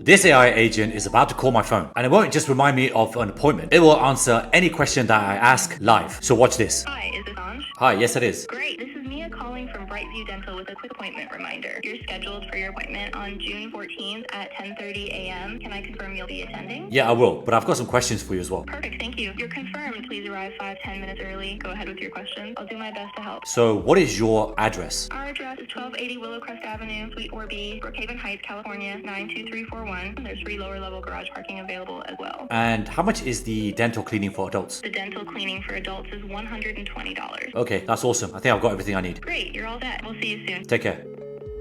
This AI agent is about to call my phone, and it won't just remind me of an appointment. It will answer any question that I ask live. So watch this. Hi, is this Anj? Hi, yes it is. Great, this is Mia calling from Brightview Dental with a quick appointment reminder. You're scheduled for your appointment on June 14th at 10:30 a.m. Can I confirm you'll be attending? Yeah, I will, but I've got some questions for you as well. Perfect, thank you. You're confirmed. Please arrive 5-10 minutes early. Go ahead with your questions. I'll do my best to help. So what is your address? Our address is 1280 Willowcrest Avenue, Suite 4B, Brookhaven Heights, California, 92341. There's free lower level garage parking available as well. And how much is the dental cleaning for adults? The dental cleaning for adults is $120. Okay, that's awesome. I think I've got everything I need. Great, you're all set. We'll see you soon. Take care.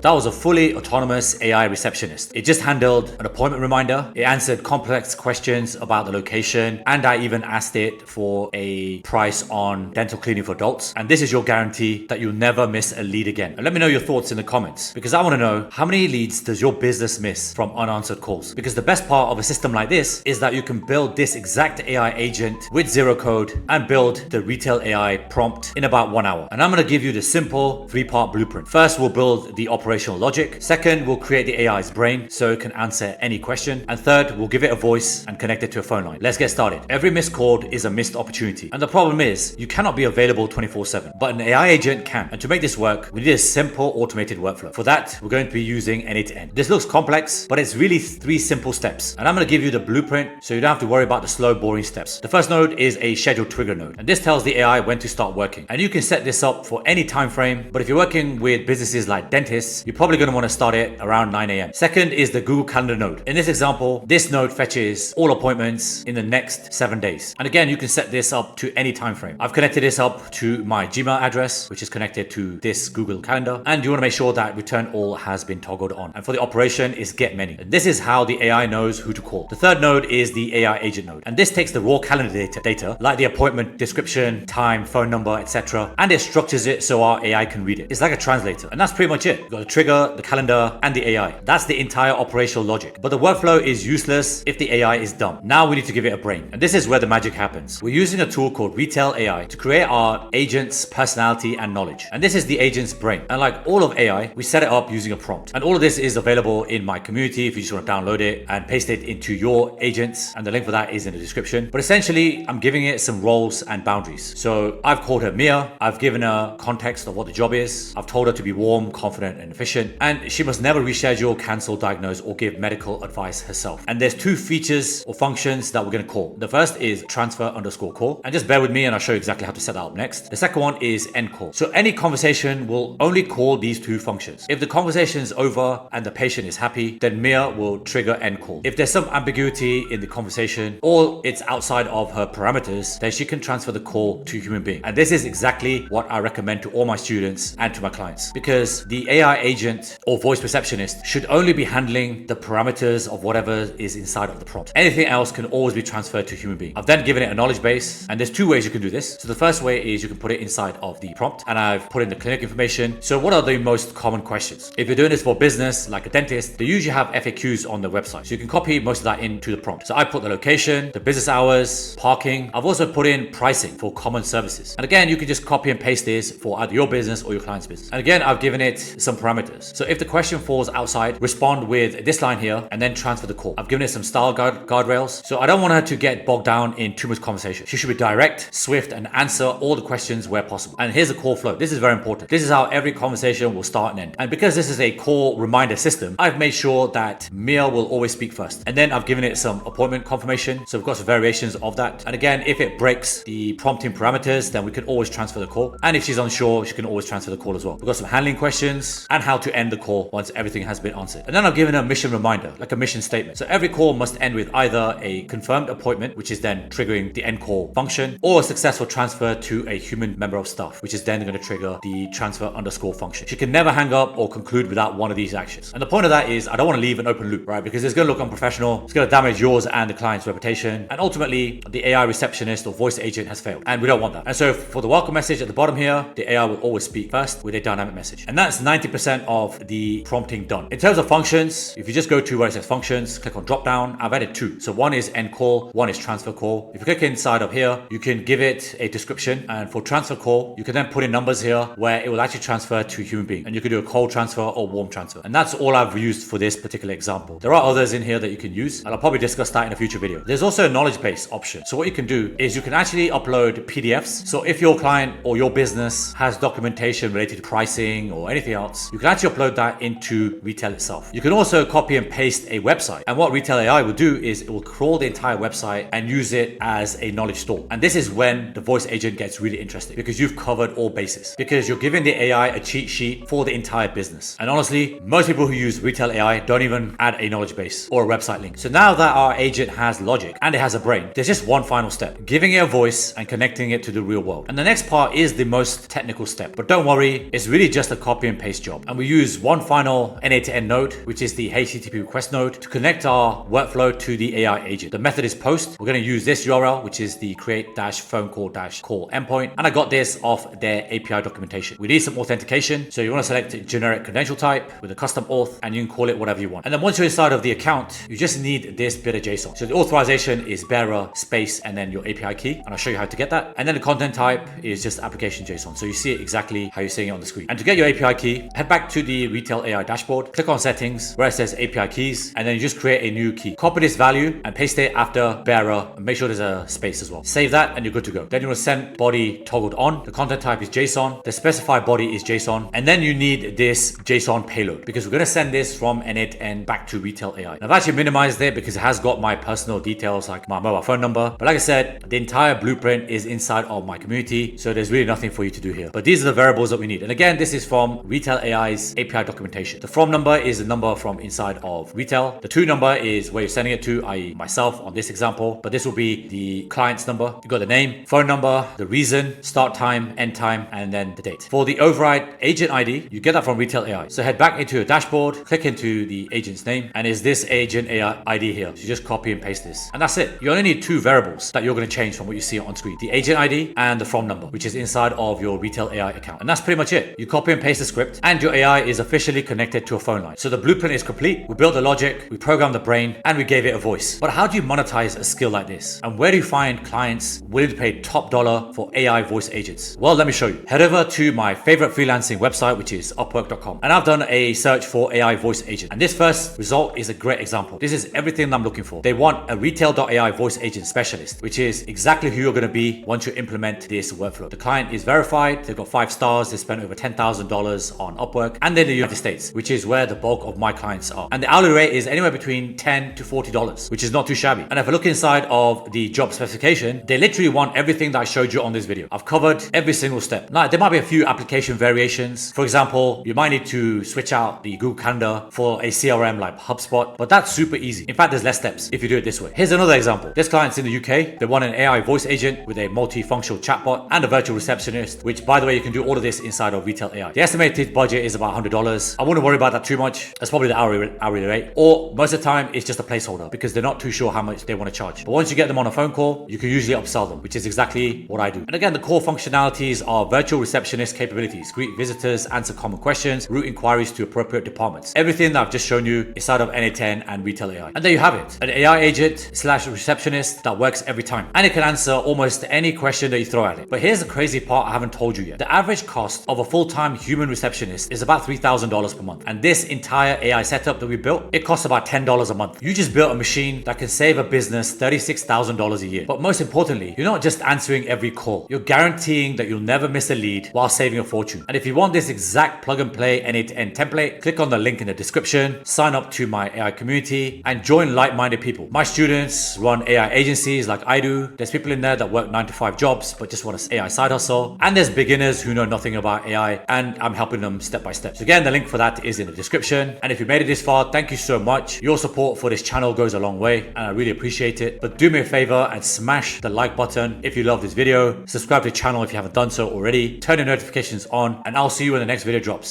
That was a fully autonomous AI receptionist. It just handled an appointment reminder. It answered complex questions about the location. And I even asked it for a price on dental cleaning for adults. And this is your guarantee that you'll never miss a lead again. And let me know your thoughts in the comments, because I want to know, how many leads does your business miss from unanswered calls? Because the best part of a system like this is that you can build this exact AI agent with zero code and build the retail AI prompt in about 1 hour. And I'm going to give you the simple 3-part blueprint. First, we'll build the operational logic. Second, we'll create the AI's brain so it can answer any question. And third, we'll give it a voice and connect it to a phone line. Let's get started. Every missed call is a missed opportunity. And the problem is, you cannot be available 24/7, but an AI agent can. And to make this work, we need a simple automated workflow. For that, we're going to be using end-to-end. This looks complex, but it's really 3 simple steps. And I'm going to give you the blueprint so you don't have to worry about the slow, boring steps. The first node is a scheduled trigger node. And this tells the AI when to start working. And you can set this up for any time frame, but if you're working with businesses like dentists, you're probably going to want to start it around 9 a.m. Second is the Google Calendar node. In this example, this node fetches all appointments in the next 7 days. And again, you can set this up to any time frame. I've connected this up to my Gmail address, which is connected to this Google Calendar. And you want to make sure that return all has been toggled on. And for the operation is get many. And this is how the AI knows who to call. The third node is the AI agent node. And this takes the raw calendar data like the appointment description, time, phone number, etc. And it structures it so our AI can read it. It's like a translator. And that's pretty much it. You've got the trigger, the calendar, and the AI. That's the entire operational logic. But the workflow is useless if the AI is dumb. Now we need to give it a brain. And this is where the magic happens. We're using a tool called Retail AI to create our agent's personality and knowledge. And this is the agent's brain. And like all of AI, we set it up using a prompt. And all of this is available in my community if you just want to download it and paste it into your agents. And the link for that is in the description. But essentially, I'm giving it some roles and boundaries. So I've called her Mia. I've given her context of what the job is. I've told her to be warm, confident, and efficient. And she must never reschedule, cancel, diagnose, or give medical advice herself. And there's 2 features or functions that we're going to call. The first is transfer_call. And just bear with me and I'll show you exactly how to set that up next. The second one is end call. So any conversation will only call these 2 functions. If the conversation is over and the patient is happy, then Mia will trigger end call. If there's some ambiguity in the conversation or it's outside of her parameters, then she can transfer the call to a human being. And this is exactly what I recommend to all my students and to my clients, because the AI agent or voice receptionist should only be handling the parameters of whatever is inside of the prompt. Anything else can always be transferred to a human being. I've then given it a knowledge base, and there's 2 ways you can do this. So the first way is you can put it inside of the prompt, and I've put in the clinic information. So what are the most common questions? If you're doing this for business, like a dentist, they usually have FAQs on their website. So you can copy most of that into the prompt. So I put the location, the business hours, parking. I've also put in pricing for common services. And again, you can just copy and paste this for either your business or your client's business. And again, I've given it some parameters. So if the question falls outside, respond with this line here and then transfer the call. I've given it some style guardrails. So I don't want her to get bogged down in too much conversation. She should be direct, swift, and answer all the questions where possible. And here's the call flow. This is very important. This is how every conversation will start and end. And because this is a call reminder system, I've made sure that Mia will always speak first. And then I've given it some appointment confirmation. So we've got some variations of that. And again, if it breaks the prompting parameters, then we can always transfer the call. And if she's unsure, she can always transfer the call as well. We've got some handling questions and how to end the call once everything has been answered. And then I've given a mission reminder, like a mission statement. So every call must end with either a confirmed appointment, which is then triggering the end call function, or a successful transfer to a human member of staff, which is then going to trigger the transfer_call function. She can never hang up or conclude without one of these actions. And the point of that is I don't want to leave an open loop, right? Because it's going to look unprofessional. It's going to damage yours and the client's reputation. And ultimately, the AI receptionist or voice agent has failed. And we don't want that. And so for the welcome message at the bottom here, the AI will always speak first with a dynamic message. And that's 90% 90% of the prompting done. In terms of functions, if you just go to where it says functions, click on drop down, I've added two. So one is end call, one is transfer call. If you click inside of here, you can give it a description, and for transfer call, you can then put in numbers here where it will actually transfer to a human being, and you can do a cold transfer or warm transfer. And that's all I've used for this particular example. There are others in here that you can use, and I'll probably discuss that in a future video. There's also a knowledge base option. So what you can do is you can actually upload PDFs. So if your client or your business has documentation related to pricing or anything else, you can actually upload that into Retail itself. You can also copy and paste a website. And what Retail AI will do is it will crawl the entire website and use it as a knowledge store. And this is when the voice agent gets really interesting, because you've covered all bases, because you're giving the AI a cheat sheet for the entire business. And honestly, most people who use Retail AI don't even add a knowledge base or a website link. So now that our agent has logic and it has a brain, there's just one final step: giving it a voice and connecting it to the real world. And the next part is the most technical step, but don't worry, it's really just a copy and paste job. And we use one final NA to N node, which is the HTTP request node, to connect our workflow to the AI agent. The method is post. We're going to use this URL, which is the create-phone call-call endpoint. And I got this off their API documentation. We need some authentication. So you want to select a generic credential type with a custom auth, and you can call it whatever you want. And then once you're inside of the account, you just need this bit of JSON. So the authorization is bearer space and then your API key. And I'll show you how to get that. And then the content type is just application JSON. So you see it exactly how you're seeing it on the screen. And to get your API key, head back to the Retail AI dashboard, click on settings where it says API keys, and then you just create a new key. Copy this value and paste it after bearer, and make sure there's a space as well. Save that and you're good to go. Then you will send body toggled on. The content type is JSON. The specified body is JSON. And then you need this JSON payload, because we're going to send this from n8 and back to Retail AI. And I've actually minimized it because it has got my personal details like my mobile phone number. But like I said, the entire blueprint is inside of my community. So there's really nothing for you to do here. But these are the variables that we need. And again, this is from Retail AI's API documentation. The from number is the number from inside of Retail. The to number is where you're sending it to, i.e. myself on this example, but this will be the client's number. You got the name, phone number, the reason, start time, end time, and then the date. For the override agent ID, you get that from Retail AI. So head back into your dashboard, click into the agent's name, and is this agent AI ID here. So you just copy and paste this. And that's it. You only need two variables that you're going to change from what you see on screen: the agent ID and the from number, which is inside of your Retail AI account. And that's pretty much it. You copy and paste the script, and your AI is officially connected to a phone line. So the blueprint is complete. We built the logic, we programmed the brain, and we gave it a voice. But how do you monetize a skill like this? And where do you find clients willing to pay top dollar for AI voice agents? Well, let me show you. Head over to my favorite freelancing website, which is Upwork.com. And I've done a search for AI voice agent. And this first result is a great example. This is everything I'm looking for. They want a Retail.ai voice agent specialist, which is exactly who you're going to be once you implement this workflow. The client is verified. They've got 5 stars. They spent over $10,000 on Upwork, and they're in the United States, which is where the bulk of my clients are. And the hourly rate is anywhere between $10 to $40, which is not too shabby. And if I look inside of the job specification, they literally want everything that I showed you on this video. I've covered every single step. Now, there might be a few application variations. For example, you might need to switch out the Google Calendar for a CRM like HubSpot, but that's super easy. In fact, there's less steps if you do it this way. Here's another example. This client's in the UK. They want an AI voice agent with a multifunctional chatbot and a virtual receptionist, which, by the way, you can do all of this inside of Retail AI. The estimated budget is about $100. I wouldn't worry about that too much. That's probably the hourly rate. Or most of the time, it's just a placeholder because they're not too sure how much they want to charge. But once you get them on a phone call, you can usually upsell them, which is exactly what I do. And again, the core functionalities are virtual receptionist capabilities, greet visitors, answer common questions, route inquiries to appropriate departments. Everything that I've just shown you is inside of NA10 and Retail AI. And there you have it. An AI agent / receptionist that works every time. And it can answer almost any question that you throw at it. But here's the crazy part I haven't told you yet. The average cost of a full-time human receptionist is about $3,000 per month. And this entire AI setup that we built, it costs about $10 a month. You just built a machine that can save a business $36,000 a year. But most importantly, you're not just answering every call. You're guaranteeing that you'll never miss a lead while saving a fortune. And if you want this exact plug and play N8N template, click on the link in the description, sign up to my AI community, and join like-minded people. My students run AI agencies like I do. There's people in there that work 9 to 5 jobs but just want an AI side hustle. And there's beginners who know nothing about AI, and I'm helping them step by step. So again, the link for that is in the description. And if you made it this far, thank you so much. Your support for this channel goes a long way, and I really appreciate it. But do me a favor and smash the like button if you love this video. Subscribe to the channel if you haven't done so already. Turn your notifications on, and I'll see you when the next video drops.